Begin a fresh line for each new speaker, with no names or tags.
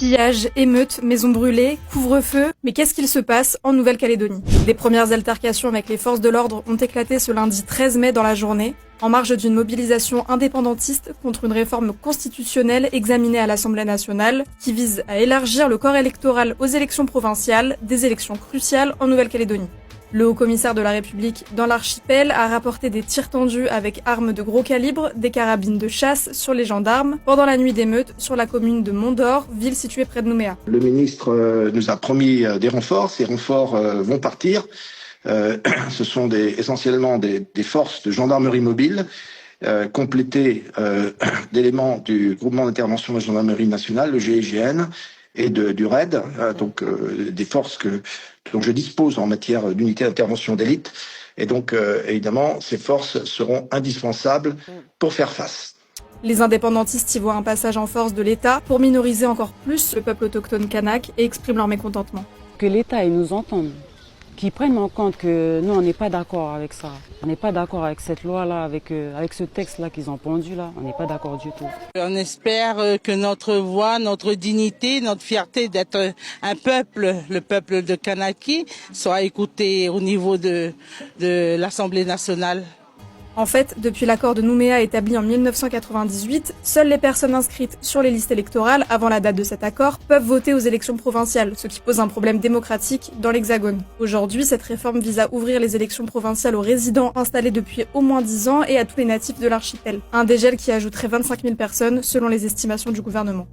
Pillage, émeutes, maisons brûlées, couvre-feu, mais qu'est-ce qu'il se passe en Nouvelle-Calédonie? Des premières altercations avec les forces de l'ordre ont éclaté ce lundi 13 mai dans la journée, en marge d'une mobilisation indépendantiste contre une réforme constitutionnelle examinée à l'Assemblée nationale qui vise à élargir le corps électoral aux élections provinciales, des élections cruciales en Nouvelle-Calédonie. Le haut-commissaire de la République dans l'archipel a rapporté des tirs tendus avec armes de gros calibre, des carabines de chasse sur les gendarmes, pendant la nuit d'émeute sur la commune de Mont-d'Or, ville située près de Nouméa.
Le ministre nous a promis des renforts, ces renforts vont partir. Ce sont essentiellement des forces de gendarmerie mobile, complétées d'éléments du groupement d'intervention de la gendarmerie nationale, le GIGN, et du RAID, donc des forces dont je dispose en matière d'unité d'intervention d'élite. Et donc, évidemment, ces forces seront indispensables pour faire face.
Les indépendantistes y voient un passage en force de l'État pour minoriser encore plus le peuple autochtone kanak et expriment leur mécontentement.
Que l'État nous entende, qu'ils prennent en compte que nous, on n'est pas d'accord avec ça. On n'est pas d'accord avec cette loi-là, avec ce texte-là qu'ils ont pondu là. On n'est pas d'accord du tout.
On espère que notre voix, notre dignité, notre fierté d'être un peuple, le peuple de Kanaki, soit écoutée au niveau de l'Assemblée nationale.
En fait, depuis l'accord de Nouméa établi en 1998, seules les personnes inscrites sur les listes électorales avant la date de cet accord peuvent voter aux élections provinciales, ce qui pose un problème démocratique dans l'Hexagone. Aujourd'hui, cette réforme vise à ouvrir les élections provinciales aux résidents installés depuis au moins 10 ans et à tous les natifs de l'archipel. Un dégel qui ajouterait 25 000 personnes selon les estimations du gouvernement.